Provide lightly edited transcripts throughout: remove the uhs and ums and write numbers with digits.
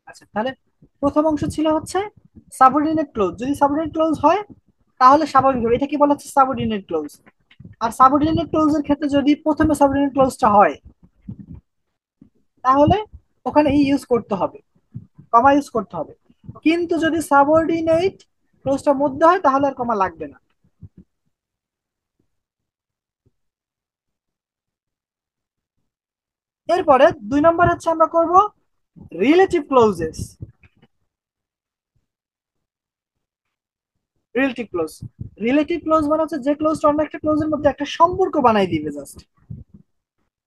আচ্ছা, তাহলে প্রথম অংশ ছিল হচ্ছে সাবঅর্ডিনেট ক্লোজ। যদি সাবঅর্ডিনেট ক্লোজ হয় তাহলে স্বাভাবিকভাবে এটা কি বলা হচ্ছে সাবঅর্ডিনেট ক্লোজ। আর সাবঅর্ডিনেট ক্লোজের ক্ষেত্রে যদি প্রথমে সাবঅর্ডিনেট ক্লোজটা হয় তাহলে ওখানে ইউজ করতে হবে, কমা ইউজ করতে হবে। কিন্তু যদি সাবঅর্ডিনেট ক্লোজটা মধ্যে হয় তাহলে আর কমা লাগবে না। এরপরে 2 নম্বর হচ্ছে আমরা করব relative clauses. Relative close, relative close মানে হচ্ছে যে ক্লোজটা অন্য একটা ক্লোজের মধ্যে একটা সম্পর্ক বানাই দিবে জাস্ট।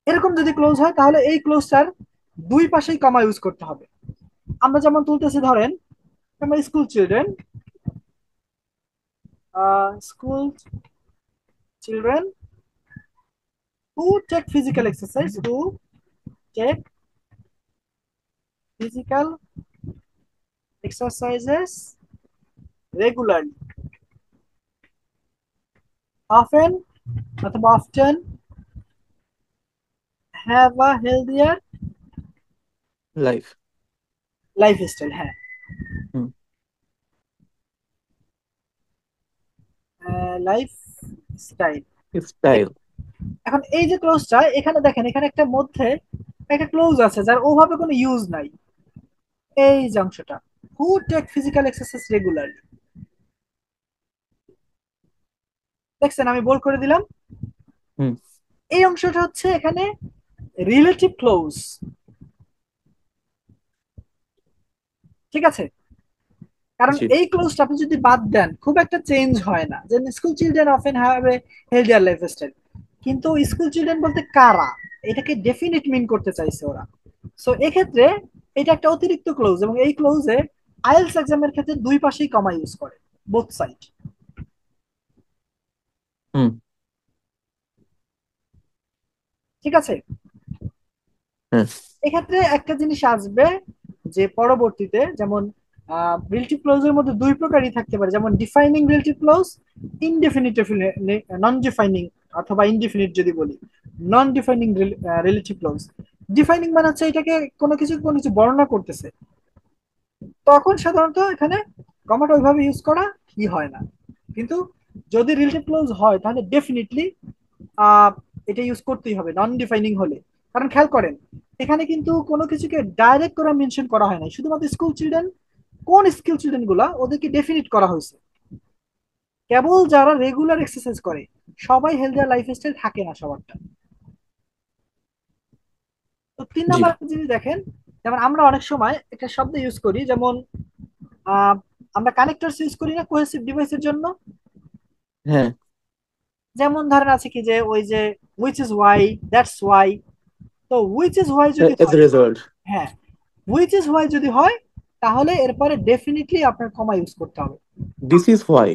এরকম যদি ক্লোজ হয় তাহলে এই ক্লোজটার দুই পাশেই কমা ইউজ করতে হবে। আমরা যেমন তুলতেছি, ধরেন আমরা school children, school children who take physical exercise, who take physical exercises regularly, often অথবা often have a healthier life. lifestyle। হ্যাঁ, হুম। Life style. স্টাইল। এখন এই যে ক্লোজটা এখানে দেখেন, এখানে একটা মধ্যে একটা ক্লোজ আছে যার ওভাবে কোনো ইউজ নাই। এই যে অংশটা, who take physical exercise regularly, দেখছেন আমি বোল্ড করে দিলাম। হুম। এই অংশটা হচ্ছে এখানে রিলেটিভ ক্লোজ। ঠিক আছে, কারণ জি। এই ক্লোজটা আপনি যদি বাদ দেন খুব একটা চেঞ্জ হয় না, যে school children often have a healthier lifestyle. কিন্তু স্কুল চিলড্রেন বলতে কারা, এটাকে ডেফিনিট মিন করতে চাইছে ওরা। সো এক্ষেত্রে এটা একটা অতিরিক্ত ক্লোজ, এবং এই ক্লোজে আইএলটিএস এক্সামের ক্ষেত্রে দুই পাশেই কমা ইউজ করে, বোথ সাইড। হুম। ঠিক আছে, হ্যাঁ। এক্ষেত্রে একটা জিনিস আসবে যে পরবর্তীতে, যেমন রিলেটিভ ক্লোজের মধ্যে দুই প্রকারই থাকতে পারে, যেমন ডিফাইনিং রিলেটিভ ক্লোজ, ইনডেফিনিট, নন ডিফাইনিং অথবা ইনডিফিনিট যদি বলি, নন ডিফাইনিং রিলেটিভ ক্লোজ। ডিফাইনিং মানে হচ্ছে এটাকে কোনো কিছু বর্ণনা করতেছে, তখন সাধারণত এখানে কমাটা ওইভাবে ইউজ করা কি হয় না। কিন্তু যদি রিলেটিভ ক্লোজ হয় তাহলে ডেফিনেটলি আহ এটা ইউজ করতেই হবে নন ডিফাইনিং হলে। কারণ খেয়াল করেন, এখানে কিন্তু কোনো কিছুকে ডাইরেক্ট করে মেনশন করা হয় না, শুধুমাত্র স্কুল চিলড্রেন, কোন স্কুল চিলড্রেন গুলা ওদেরকে ডেফিনিট করা হয়েছে। কেবল যারা রেগুলার এক্সারসাইজ করে, সবাই হেলদি লাইফস্টাইল থাকে না সবারটা। তো 3 নাম্বার যদি দেখেন, যেমন আমরা অনেক সময় একটা শব্দ ইউজ করি, যেমন আহ, আমরা কানেক্টরস ইউজ করি না কোহেসিভ ডিভাইসের জন্য। হ্যাঁ। যেমন ধরেন আছে কি যে ওই যে which is Y, that's why. তো উইচ ইজ ওয়াই যদি এজ হয়, রেজাল্ট। হ্যাঁ, হুইচ ইজ হোয়াই যদি হয় তাহলে এরপরে ডেফিনেটলি আপনার কমা ইউজ করতে হবে। This is why.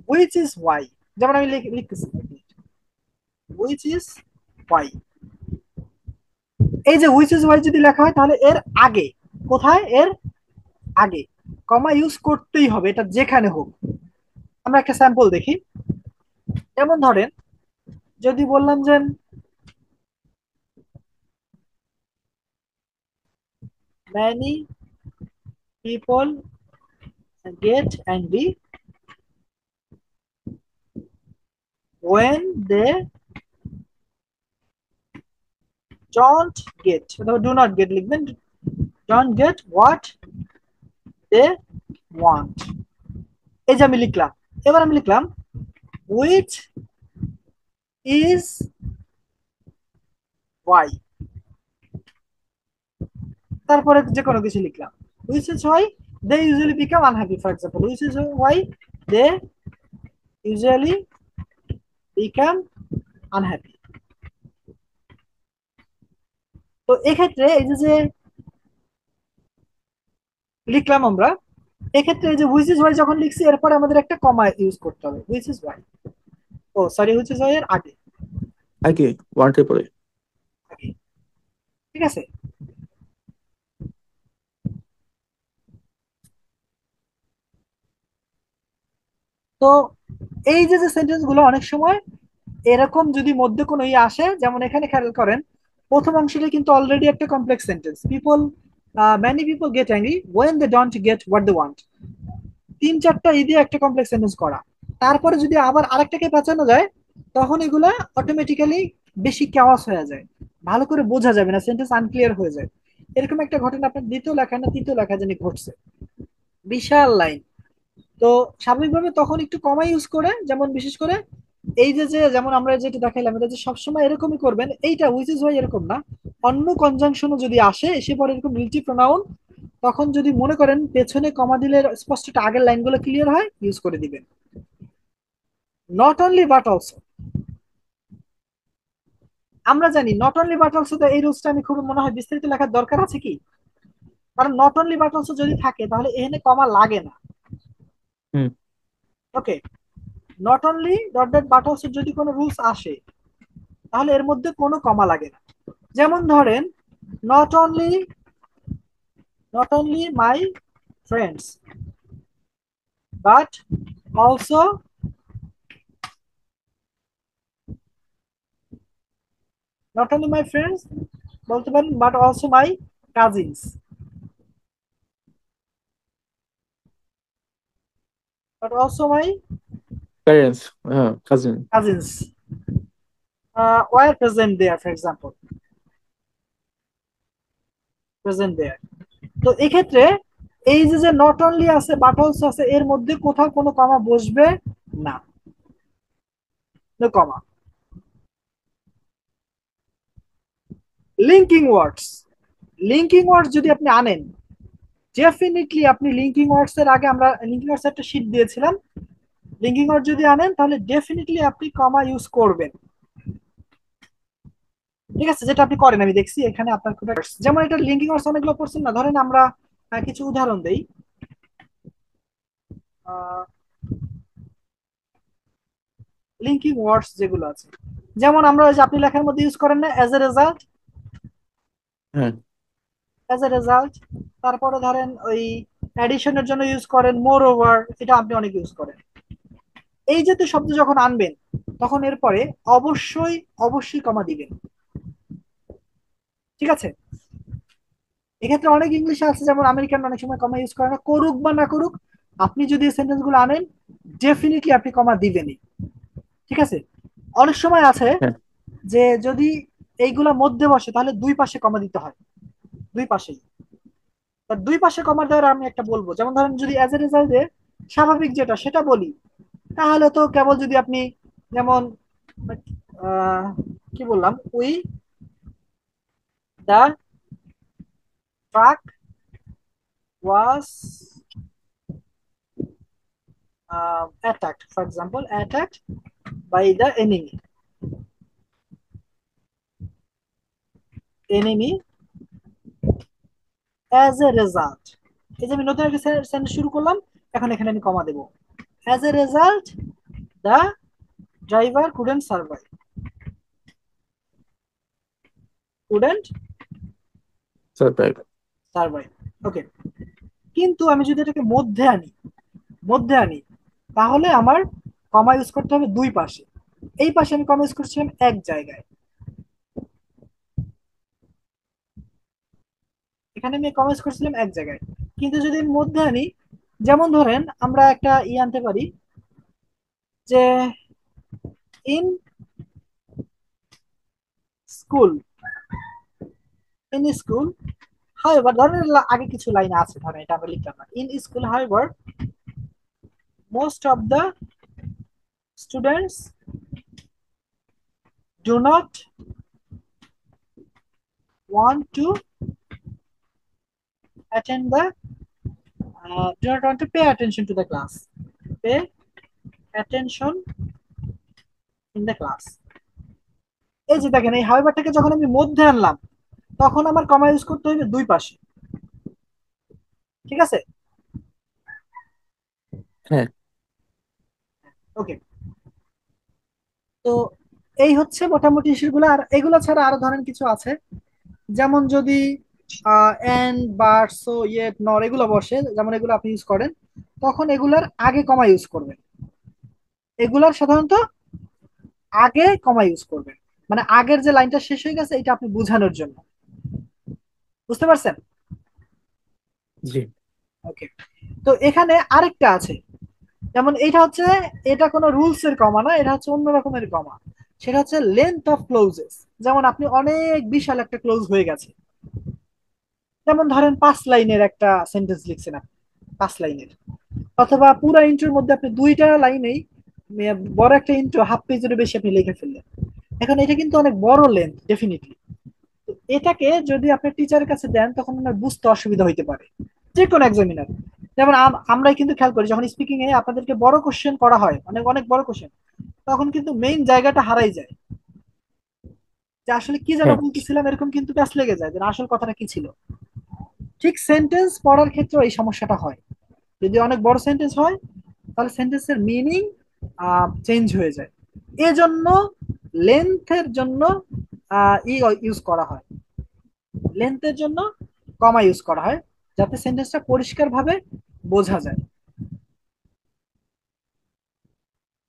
Which is why, যেমন আমি লিখতেছি হুইচ ইজ হোয়াই। এই যে হুইচ ইজ হোয়াই যদি লেখা হয় তাহলে এর আগে, কোথায়, এর আগে কমা ইউজ করতেই হবে, এটা যেখানে হোক। আমরা একটা স্যাম্পল দেখি। যেমন ধরেন, যদি বললাম যে many people get angry when they don't get, অথবা do not get লিখবেন, don't get what they want। এই যে আমি লিখলাম, এবার আমি লিখলাম which is why, তারপরে যে কোনো কিছু লিখলাম, which is why they usually become unhappy, for example which is why they usually become unhappy। তো এক্ষেত্রে এই যে যে লিখলাম আমরা, এক্ষেত্রে এই যে which is why যখন লিখছি এরপরে আমাদের একটা কমা ইউজ করতে হবে, which is why, oh sorry which is why এর আগে, আগে ওয়ান্টের পরে। আগে। ঠিক আছে, তো এই যে যে সেন্টেন্স গুলো অনেক সময় এরকম যদি মধ্যে কোনো আসে, যেমন এখানে খেয়াল করেন প্রথম অংশটা কিন্তু অলরেডি একটা complex sentence, people many people get angry when they don't get what they want. 3-4টা দিয়ে একটা কমপ্লেক্স সেন্টেন্স করা, তারপরে যদি আবার আরেকটাকে পেঁচানো যায়, তখন এগুলা অটোমেটিক্যালি বেশি কেওয়াস হয়ে যায়, ভালো করে বোঝা যাবে না, সেন্টেন্স আনক্লিয়ার হয়ে যায়। এরকম একটা ঘটনা আপনার দ্বিতীয় লেখা না তৃতীয় লেখা জানি ঘটছে, বিশাল লাইন। তো স্বাভাবিকভাবে তখন একটু কমাই ইউজ করে, যেমন বিশেষ করে এই যে যে যেমন আমরা যেটা দেখাইলাম, এটা যে সবসময় এরকমই করবেন এইটা উইচ ইজ ওয়াই এরকম না, অন্য কনজাংশনও যদি আসে এসে পরে এরকম রিলেটিভ প্রোনাউন, তখন যদি মনে করেন পেছনে কমা দিলে স্পষ্ট আগের লাইনগুলো ক্লিয়ার হয়, ইউজ করে দিবেন। নট অনলি বাট অলসো, আমরা জানি নট অনলি বাট অলসো, তো এই রুলসটা আমি খুব মনে হয় বিস্তারিত লেখার দরকার আছে কি, কারণ নট অনলি বাট অলসো যদি থাকে তাহলে এখানে কমা লাগে না। হুম। Okay, not only dot dot but also যদি কোনো রুলস আসে তাহলে এর মধ্যে কোনো কমা লাগে না। যেমন ধরেন not only, not only my friends but also, not only my friends বলতে পারেন but also my cousins, but also my parents, হ্যাঁ, cousin. Cousins were present there, for example present there. তো এক্ষেত্রে এই যে যে নট অনলি আছে but also আছে, এর মধ্যে কোথাও কোনো কমা বসবে না, no comma. Linking words, linking words যদি আপনি আনেন, ডেফিনেটলি আপনি লিঙ্কিং ওয়ার্ডস এর আগে আমরা লিঙ্কিং ওয়ার্ডস একটা শীট দিয়েছিলাম, লিঙ্কিং ওয়ার্ড যদি আনেন তাহলে ডেফিনেটলি আপনি কমা ইউজ করবেন। ঠিক আছে, যেটা আপনি করেন আমি দেখছি এখানে আপনার খুব যেমন এটা লিঙ্কিং ওয়ার্ডস অনেকগুলো করছেন না, ধরেন আমরা কিছু উদাহরণ দেই। লিঙ্কিং ওয়ার্ডস যেগুলো আছে, যেমন আমরা ওই যে আপনি লেখার মধ্যে ইউজ করেন না অ্যাজ এ রেজাল্ট, হ্যাঁ। অ্যাজ এ রেজাল্ট, তারপরে ধরেন ওই অ্যাডিশনের জন্য ইউজ করেন মোর ওভার, এটা আপনি অনেক ইউজ করেন। এই জাতীয় শব্দ যখন আনবেন তখন এরপরে অবশ্যই অবশ্যই কমা দিবেন। ঠিক আছে, এক্ষেত্রে অনেক ইংলিশে আছে যেমন আমেরিকান অনেক সময় কমা ইউজ করে না, করুক বা না করুক, আপনি যদি সেন্টেন্স গুলো আনেন ডেফিনেটলি আপনি কমা দিবেনই। ঠিক আছে, অনেক সময় আছে হ্যাঁ। যে যদি এইগুলা মধ্যে বসে তাহলে দুই পাশে কমা দিতে হয়, দুই পাশেই। তার দুই পাশে কমা দেওয়ার আমি একটা বলবো, যেমন ধরেন যদি অ্যাজ এ রেজাল্টে স্বাভাবিক যেটা সেটা বলি, তাহলে তো কেবল যদি আপনি যেমন আহ, কি বললাম, we the truck was attacked, for example attacked by the enemy as a result, এই যে আমি নতুন একটা সেন্টেন্স শুরু করলাম, এখন এখানে আমি কমা দেব, as a result the driver couldn't surprise. survive। ওকে, কিন্তু আমি যদি এটাকে মধ্যে আনি, মধ্যে আনি, তাহলে আমার কমা ইউজ করতে হবে দুই পাশে, এই পাশে আমি কমা ইউজ করছিলাম এক জায়গায়, এখানে আমি কমা ইউজ করছিলাম এক জায়গায়। কিন্তু যদি আমি মধ্যে আনি, যেমন ধরেন আমরা একটা আনতে পারি যে in school, in school however, ধরেন আগে কিছু লাইন আছে, ধরেন এটা আমরা লিখলাম না, in school however most of the students do not want to attend the, do not want to pay attention to the class, pay attention in the class। এই যে দেখেন এই হাউএভারটাকে যখন আমি মধ্যে আনলাম তখন আমার কমা ইউজ করতে হবে দুই পাশে। ঠিক আছে, হ্যাঁ। ওকে। তো এই হচ্ছে মোটামুটি ইস্যুগুলো, আর এগুলো ছাড়া আরো ধরেন কিছু আছে, যেমন যদি এন্ড বাট সো ইয়েট নর এগুলো বসে, যেমন এগুলো আপনি ইউজ করেন, তখন এগুলার আগে কমা ইউজ করবেন, এগুলার সাধারণত আগে কমা ইউজ করবেন, মানে আগের যে লাইনটা শেষ হয়ে গেছে এটা আপনি বোঝানোর জন্য। বুঝতে পারছেন? জি। ওকে, তো এখানে আরেকটা আছে, যেমন এটা হচ্ছে, এটা কোনো রুলস এর কমা না, এটা হচ্ছে অন্য রকমের কমা। সেটা হচ্ছে লেন্থ অফ ক্লোজেস। যেমন আপনি অনেক বিশাল একটা ক্লোজ হয়ে গেছে, যেমন ধরেন 5 লাইনের একটা সেন্টেন্স লিখছেন আপনি, 5 লাইনের, অথবা পুরো ইন্ট্রোর মধ্যে আপনি দুইটা লাইনেই বড় একটা ইন্ট্রো হাফ পেজের বেশি আপনি লিখে ফেললেন। এখন এটা কিন্তু অনেক বড় লেন্থ ডেফিনেটলি। এটাকে যদি আপনি টিচারের কাছে দেন তখন আপনার বুঝতে অসুবিধা হইতে পারে, যে কোনো এক্সামিনার। যেমন আমরাই কিন্তু খেয়াল করি যখন স্পিকিং এ আপনাদেরকে বড় কোশ্চেন করা হয়, অনেক অনেক বড় কোশ্চেন, তখন কিন্তু মেইন জায়গাটা হারাই যায়, যে আসলে কি যেন হ্যাঁ। বলতেছিলাম, এরকম কিন্তু প্যাচ লেগে যায় যে আসল কথাটা কি ছিল। ঠিক সেন্টেন্স পড়ার ক্ষেত্রে এই সমস্যাটা হয়, যদি অনেক বড় সেন্টেন্স হয় তাহলে সেন্টেন্সের মিনিং চেঞ্জ হয়ে যায়। এজন্য লেন্থের জন্য ই ইউজ করা হয়, লেন্থের জন্য কমা ইউজ করা হয়, যাতে সেন্টেন্সটা পরিষ্কার ভাবে বোঝা যায়।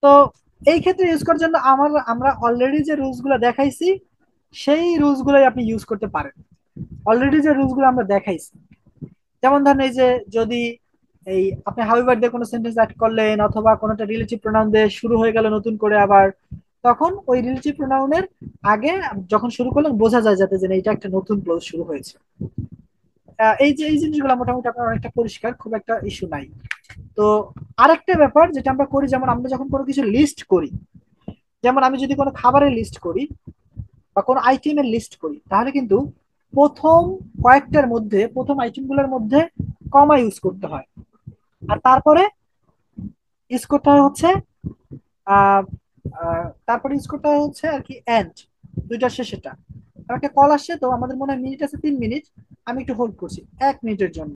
তো এই ক্ষেত্রে ইউজ করার জন্য আমরা অলরেডি যে রুলস গুলো দেখাইছি সেই রুলস গুলোই আপনি ইউজ করতে পারেন। অলরেডি যে রুলস গুলো আমরা দেখাইছি, যেমন ধরেন এই যে, যদি এই আপনি হাউএভার দিয়ে কোনো সেন্টেন্স অ্যাড করলেন অথবা কোনোটা রিলেটিভ প্রোনাউন দিয়ে শুরু হয়ে গেল নতুন করে আবার, তখন ওই রিলেটিভ প্রোনাউনের আগে যখন শুরু করলেন বোঝা যায় যাতে যে না, এটা একটা নতুন ক্লোজ শুরু হয়েছে। এই যে এই জিনিসগুলো মোটামুটি আপনার অনেকটা পরিষ্কার, খুব একটা ইস্যু নাই। তো আরেকটা ব্যাপার যেটা আমরা করি, যেমন আমরা যখন কোনো কিছু লিস্ট করি, যেমন আমি যদি কোনো খাবারের লিস্ট করি বা কোনো আইটেমের লিস্ট করি, তাহলে কিন্তু প্রথম কয়েকটার মধ্যে, প্রথম আইটেমগুলোর মধ্যে কমা ইউজ করতে হয়, আর তারপরে ইউজ করতে হয় হচ্ছে আহ তারপরে ইউজ করতে হয় হচ্ছে আর কি এন্ড, দুইটার শেষেটা। আমার একটা কল আসছে, তো আমাদের মনে হয় মিনিট আছে 3 মিনিট, আমি একটু হোল্ড করছি 1 মিনিটের জন্য।